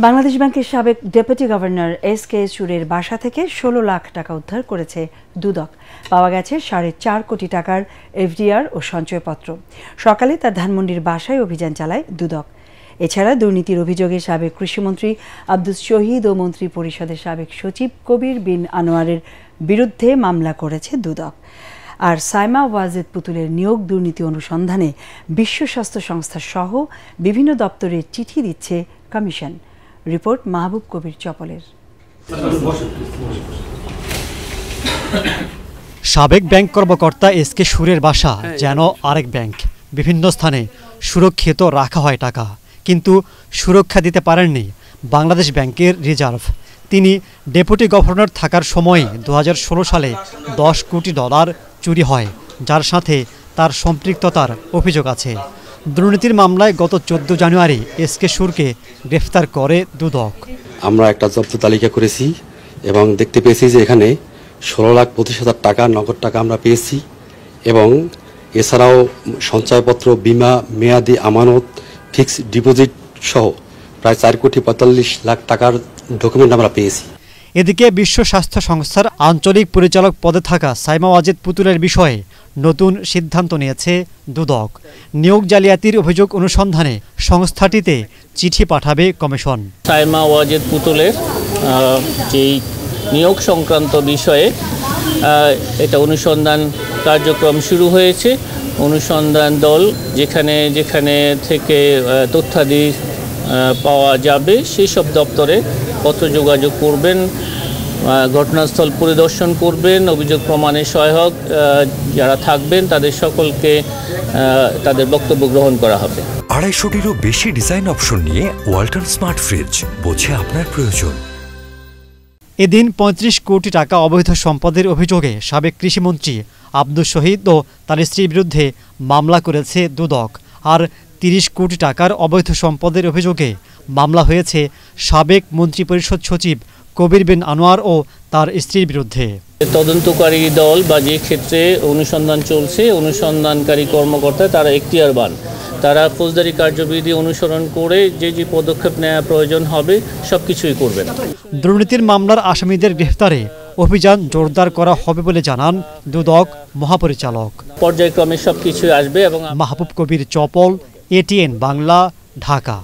বাংলাদেশ ব্যাংকের সাবেক deputy governor S K সুরের বাসা থেকে ১৬ লাখ টাকা উদ্ধার করেছে দুদক। পাওয়া গেছে ৪.৫ কোটি টাকার এফডিআর ও সঞ্চয়পত্র। সকালে তার ধানমন্ডির বাসায় অভিযান চালায় দুদক। এছাড়া দুর্নীতির অভিযোগে সাবেক কৃষিমন্ত্রী আব্দুস শহীদ ও মন্ত্রী পরিষদের সাবেক সচিব কবির বিন আনোয়ারের বিরুদ্ধে মামলা করেছে দুদক। আর সাইমা ওয়াজেদ পুতুলের নিয়োগ দুর্নীতি অনুসন্ধানে বিশ্ব স্বাস্থ্য সংস্থা সহ বিভিন্ন দপ্তরে চিঠি দিচ্ছে কমিশন। রিপোর্ট মাহবুব কবির চপলের। সাবেক ব্যাংক কর্মকর্তা এস.কে সুরের বাসা যেন আরেক ব্যাংক। বিভিন্ন স্থানে সুরক্ষিত রাখা হয় টাকা, কিন্তু সুরক্ষা দিতে পারেননি বাংলাদেশ ব্যাংকের রিজার্ভ। তিনি ডেপুটি গভর্নর থাকার সময় ২০১৬ সালে $10 কোটি চুরি হয়, যার সাথে তার সম্পৃক্ততার অভিযোগ আছে। দুর্নীতির মামলায় গত 14 জানুয়ারি এস.কে সুরকে গ্রেফতার করে দুদক। আমরা একটা জব্দ তালিকা করেছি এবং দেখতে পেয়েছি যে এখানে ১৬,২৫,০০০ টাকা নগদ টাকা আমরা পেয়েছি এবং এছাড়াও সঞ্চয়পত্র, বিমা, মেয়াদি আমানত, ফিক্সড ডিপোজিট সহ প্রায় ৪,৪৫,০০,০০০ টাকার ডকুমেন্ট আমরা পেয়েছি। এদিকে বিশ্ব স্বাস্থ্য সংস্থার আঞ্চলিক পরিচালক পদে থাকা সাইমা ওয়াজেদ পুতুলের বিষয়ে নতুন সিদ্ধান্ত নিয়েছে দুদক। নিয়োগ জালিয়াতির অভিযোগ অনুসন্ধানে সংস্থাটিতে চিঠি পাঠাবে কমিশন। সাইমা ওয়াজেদ পুতুলের যেই নিয়োগ সংক্রান্ত বিষয়ে এটা অনুসন্ধান কার্যক্রম শুরু হয়েছে। অনুসন্ধান দল যেখানে যেখানে থেকে তথ্যাদি পাওয়া যাবে সেই সব দপ্তরে পত্র যোগাযোগ করবেন, ঘটনাস্থল পরিদর্শন করবেন, অভিযোগ প্রমাণে সহায়ক যারা থাকবেন তাদের সকলকে তাদের বক্তব্য গ্রহণ করা হবে। ২৫০টিরও বেশি ডিজাইন অপশন নিয়ে ওয়ালটন স্মার্ট ফ্রিজ, বোঝে আপনার প্রয়োজন। এদিন ৩৫ কোটি টাকা অবৈধ সম্পদের অভিযোগে সাবেক কৃষিমন্ত্রী আব্দুস শহীদ ও তার স্ত্রীর বিরুদ্ধে মামলা করেছে দুদক। আর ৩০ কোটি টাকার অবৈধ সম্পদের অভিযোগে মামলা হয়েছে সাবেক মন্ত্রী পরিষদ সচিব কবির বিন আনোয়ার ও তার স্ত্রীর বিরুদ্ধে। তদন্তকারী দল বা যে ক্ষেত্রে অনুসন্ধান চলছে, অনুসন্ধানকারী কর্মকর্তা তারা এখতিয়ারবান, তারা ফৌজদারি কার্যবিধি অনুসরণ করে যে যে পদক্ষেপ নেওয়া প্রয়োজন হবে সবকিছুই করবেন। দুর্নীতির মামলার আসামিদের গ্রেফতারে অভিযান জোরদার করা হবে বলে জানান দুদক মহাপরিচালক। পর্যায়ক্রমে সবকিছু আসবে এবং মাহবুব কবির চপল, ATN বাংলা, ঢাকা।